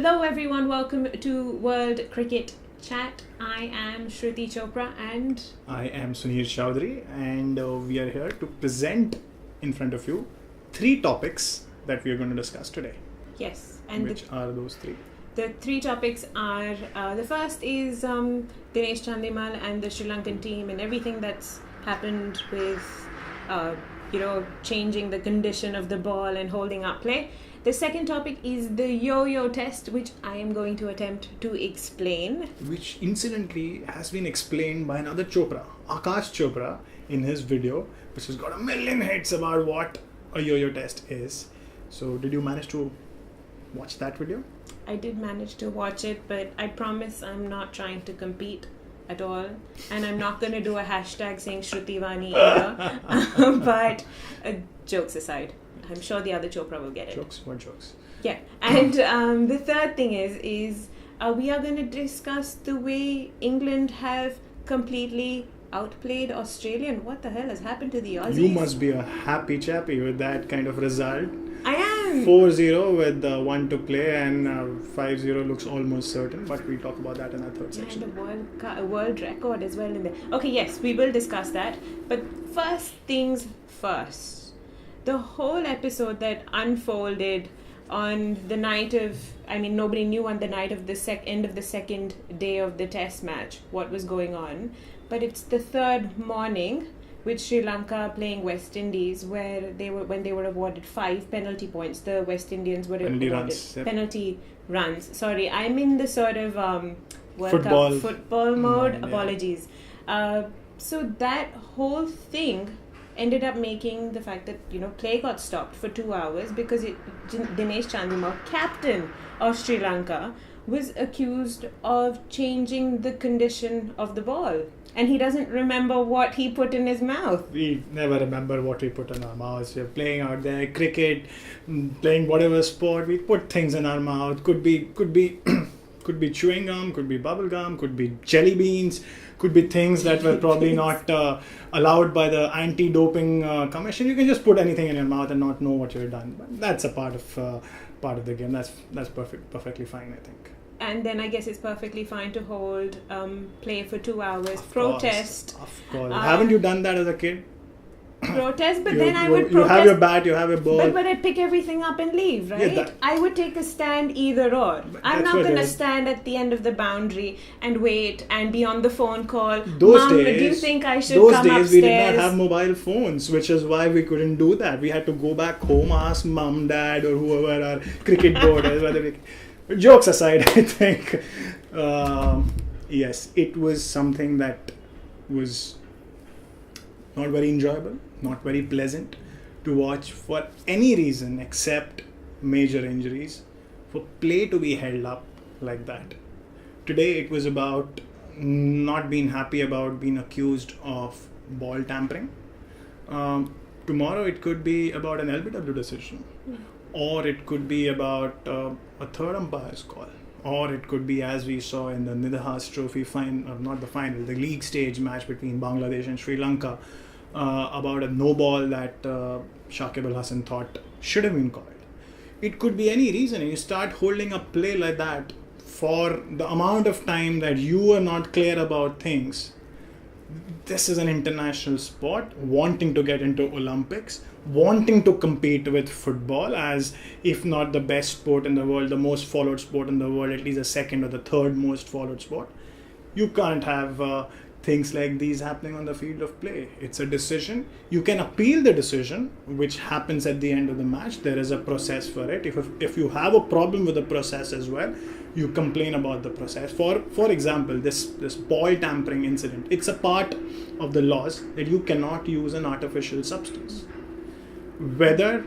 Hello everyone, welcome to World Cricket Chat. I am Shruti Chopra and I am Suneer Chowdhary, and we are here to present in front of you 3 topics that we are going to discuss today. yes, Which are those 3? The 3 topics are, the first is Dinesh Chandimal and the Sri Lankan team and everything that's happened with, changing the condition of the ball and holding up play. The second topic is the yo-yo test, which I am going to attempt to explain. Which incidentally has been explained by another Chopra, Akash Chopra, in his video, which has got a million hits about what a yo-yo test is. So did you manage to watch that video? I did manage to watch it, but I promise I'm not trying to compete at all. And I'm not going to do a hashtag saying Shruti Vani either. But jokes aside, I'm sure the other Chopra will get it. Jokes? What jokes? Yeah. And the third thing is we are going to discuss the way England have completely outplayed Australian. What the hell has happened to the Aussies? You must be a happy chappy with that kind of result. I am. 4-0 with 1 to play, and 5-0 looks almost certain, but we'll talk about that in our third section. And a world record as well in there. Okay, yes, we will discuss that. But first things first. The whole episode that unfolded on the night of, nobody knew on the night of the end of the second day of the test match what was going on. But it's the third morning with Sri Lanka playing West Indies, where when they were awarded 5 penalty points, the West Indians were awarded penalty runs. Sorry, I'm in the sort of World Cup football mode. Yeah. Apologies. So that whole thing ended up making the fact that play got stopped for 2 hours because Dinesh Chandimal, captain of Sri Lanka, was accused of changing the condition of the ball. And he doesn't remember what he put in his mouth. We never remember what we put in our mouths. We're playing out there, cricket, playing whatever sport. We put things in our mouth. Could be could be chewing gum, could be bubble gum, could be jelly beans, could be things that were probably not allowed by the anti-doping commission. You can just put anything in your mouth and not know what you've done. But that's a part of the game. That's perfectly fine, I think. And then I guess it's perfectly fine to hold play for 2 hours, Of protest. course. Haven't you done that as a kid? Protest, but then I would protest. You have your bat, you have your ball. But I'd pick everything up and leave, right? Yeah, I would take a stand either or. I'm not going to stand at the end of the boundary and wait and be on the phone call. Mom, do you think I should come upstairs? Those days we did not have mobile phones, which is why we couldn't do that. We had to go back home, ask mom, dad, or whoever our cricket board is. But jokes aside, I think, yes, it was something that was not very enjoyable, not very pleasant to watch for any reason except major injuries, for play to be held up like that. Today it was about not being happy about being accused of ball-tampering. Tomorrow it could be about an LBW decision. Or it could be about a third umpire's call. Or it could be, as we saw in the Nidahas Trophy the league stage match between Bangladesh and Sri Lanka, about a no ball that Shakib Al Hasan thought should have been called. It could be any reason. You start holding a play like that for the amount of time that you are not clear about things. This is an international sport, wanting to get into Olympics, wanting to compete with football as, if not the best sport in the world, the most followed sport in the world, at least the second or the third most followed sport. You can't have things like these happening on the field of play. It's a decision. You can appeal the decision, which happens at the end of the match. There is a process for it. If you have a problem with the process as well, you complain about the process. For example, this ball-tampering incident, it's a part of the laws that you cannot use an artificial substance. Whether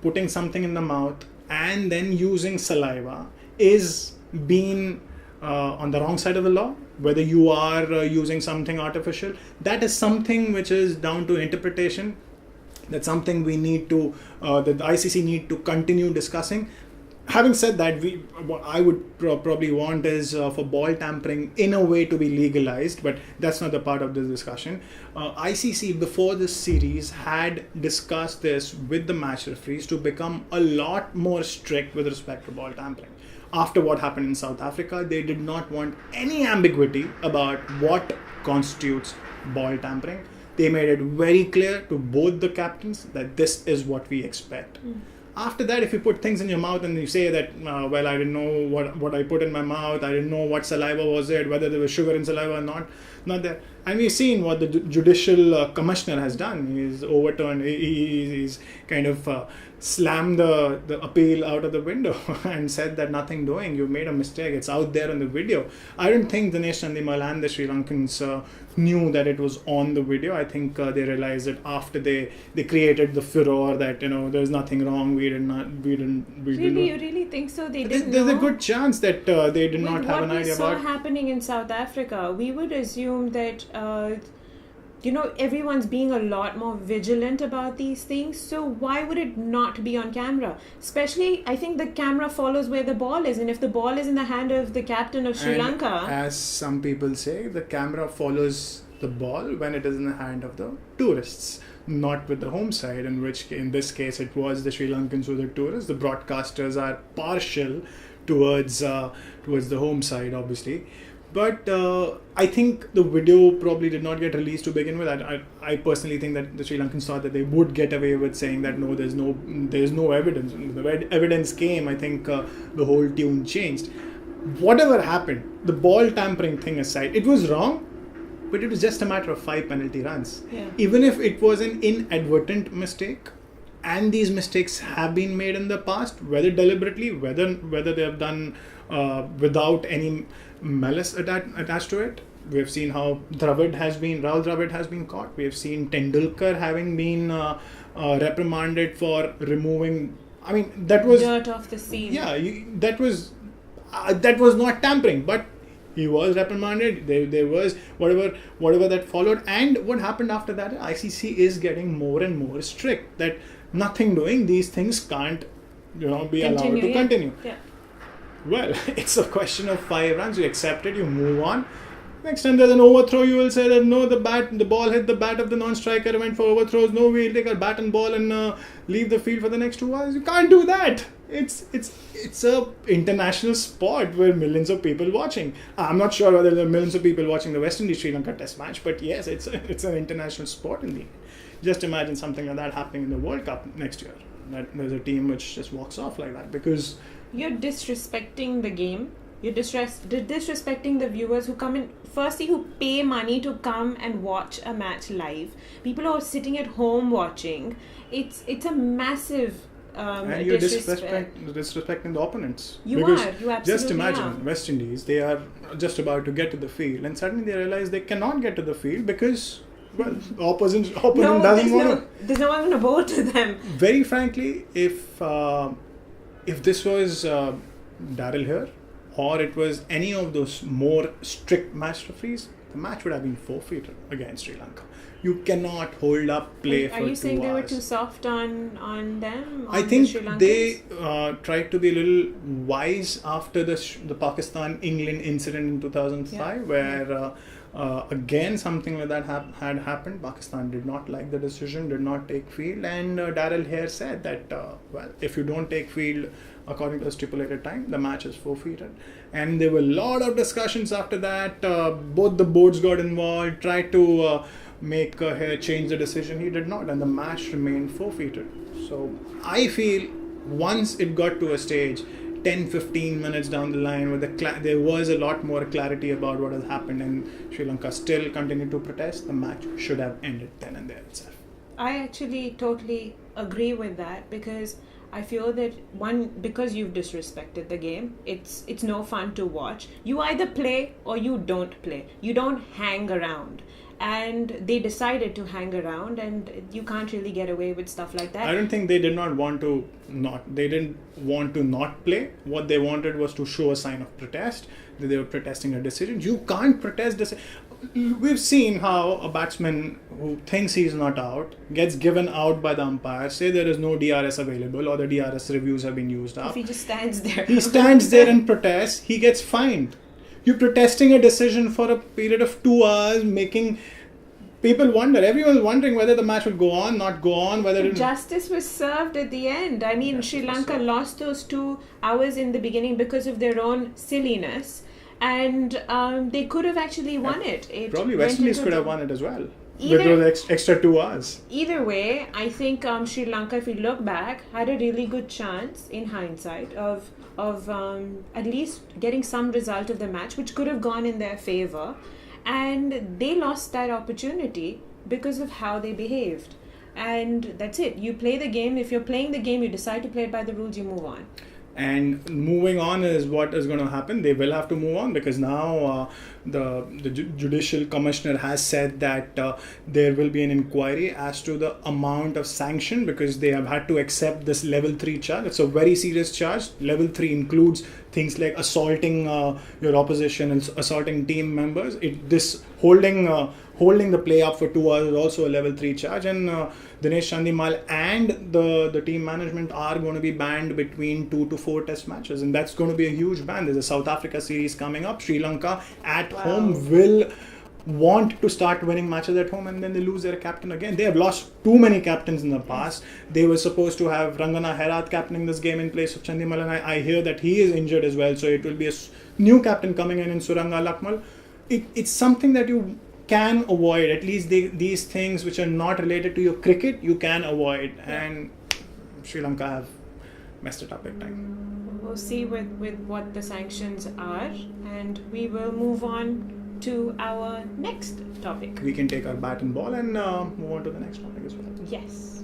putting something in the mouth and then using saliva is being on the wrong side of the law, whether you are using something artificial, that is something which is down to interpretation. That's something we need to, that the ICC need to continue discussing. having said that, what I would probably want is for ball tampering in a way to be legalized, but that's not the part of this discussion. ICC before this series had discussed this with the match referees to become a lot more strict with respect to ball tampering. After what happened in South Africa, they did not want any ambiguity about what constitutes ball tampering. They made it very clear to both the captains that this is what we expect. After that, if you put things in your mouth and you say that, well, I didn't know what I put in my mouth, I didn't know what saliva was it, whether there was sugar in saliva or not there. And we've seen what the judicial commissioner has done. He's overturned, he's kind of slammed the appeal out of the window and said that nothing doing, you made a mistake, it's out there on the video. I don't think Dinesh Chandimal and the Sri Lankans knew that it was on the video. I think they realized it after they created the furor that, there's nothing wrong, we didn't. Really, you really think so? They didn't There's know? a good chance that they did not have an idea about. What we saw happening in South Africa, we would assume that everyone's being a lot more vigilant about these things. So why would it not be on camera? Especially, I think the camera follows where the ball is, and if the ball is in the hand of the captain of Sri Lanka, as some people say, the camera follows the ball when it is in the hand of the tourists, not with the home side, in this case it was the Sri Lankans who were the tourists. The broadcasters are partial towards the home side, obviously. But I think the video probably did not get released to begin with. I personally think that the Sri Lankans thought that they would get away with saying that no, there's no evidence. When the evidence came, I think the whole tune changed. Whatever happened, the ball tampering thing aside, it was wrong, but it was just a matter of 5 penalty runs. Yeah. Even if it was an inadvertent mistake, and these mistakes have been made in the past, whether deliberately, whether they have done without any malice attached to it. We have seen how Rahul Dravid has been caught. We have seen Tendulkar having been reprimanded for removing. I mean, that was dirt off the scene. Yeah, that was not tampering, but he was reprimanded. There was whatever that followed, and what happened after that? ICC is getting more and more strict. That nothing doing, these things can't, be allowed to continue. Yeah. Well, it's a question of 5 runs. You accept it, you move on. Next time there's an overthrow, you will say that no, the ball hit the bat of the non-striker, went for overthrows. No, we'll take our bat and ball and leave the field for the next 2 hours. You can't do that. It's a international sport where millions of people watching. I'm not sure whether there are millions of people watching the West Indies Sri Lanka Test match, but yes, it's an international sport indeed. Just imagine something like that happening in the World Cup next year. That there's a team which just walks off like that because you're disrespecting the game. You're disrespecting the viewers who come in. Firstly, who pay money to come and watch a match live. People who are sitting at home watching. It's a massive and you're disrespecting the opponents. You absolutely just imagine are. West Indies. They are just about to get to the field, and suddenly they realize they cannot get to the field because. Well, opponent doesn't want to. There's no one going to bowl to them. Very frankly, if this was Daryl here, or it was any of those more strict match referees, the match would have been forfeited against Sri Lanka. You cannot hold up play for 2 hours. Are you saying they were too soft on them? I think they tried to be a little wise after the Pakistan-England incident in 2005, where again something like that had happened. Pakistan did not like the decision, did not take field, and Daryl Hare said that if you don't take field according to the stipulated time, the match is forfeited. And there were a lot of discussions after that. Both the boards got involved, tried to make Hare change the decision. He did not, and the match remained forfeited. So I feel once it got to a stage 10-15 minutes down the line where there was a lot more clarity about what has happened and Sri Lanka still continued to protest, the match should have ended then and there itself. I actually totally agree with that because I feel that because you've disrespected the game, it's no fun to watch. You either play or you don't play. You don't hang around. And they decided to hang around, and you can't really get away with stuff like that. I don't think they did not want to they didn't want to not play. What they wanted was to show a sign of protest, that they were protesting a decision. You can't protest this. we've seen how a batsman who thinks he's not out gets given out by the umpire, say there is no DRS available or the DRS reviews have been used up. If he just stands there. He stands there and protests, he gets fined. You're protesting a decision for a period of 2 hours, making people wonder. Everyone's wondering whether the match will go on, not go on, whether Justice was served at the end. I mean, Sri Lanka lost those 2 hours in the beginning because of their own silliness. And they could have actually won it. Probably West Indies could have won it as well. Either- with those extra 2 hours. Either way, I think Sri Lanka, if we look back, had a really good chance in hindsight of at least getting some result of the match, which could have gone in their favour. And they lost that opportunity because of how they behaved. And that's it. You play the game. If you're playing the game, you decide to play it by the rules, you move on. And moving on is what is going to happen. They will have to move on because now the judicial commissioner has said that there will be an inquiry as to the amount of sanction because they have had to accept this level 3 charge. It's a very serious charge. Level 3 includes things like assaulting your opposition and assaulting team members. This holding the play up for 2 hours is also a level 3 charge, and Dinesh Chandimal and the team management are going to be banned between 2 to 4 test matches, and that's going to be a huge ban. There's a South Africa series coming up. Sri Lanka at home will want to start winning matches at home, and then they lose their captain again. They have lost too many captains in the past. They were supposed to have Rangana Herath captaining this game in place of Chandimal, and I hear that he is injured as well, so it will be a new captain coming in Suranga Lakmal. It's something that you can avoid. At least these things which are not related to your cricket, you can avoid, and Sri Lanka have messed it up big time. We'll see with what the sanctions are, and we will move on to our next topic. We can take our bat and ball and move on to the next topic as well. Yes.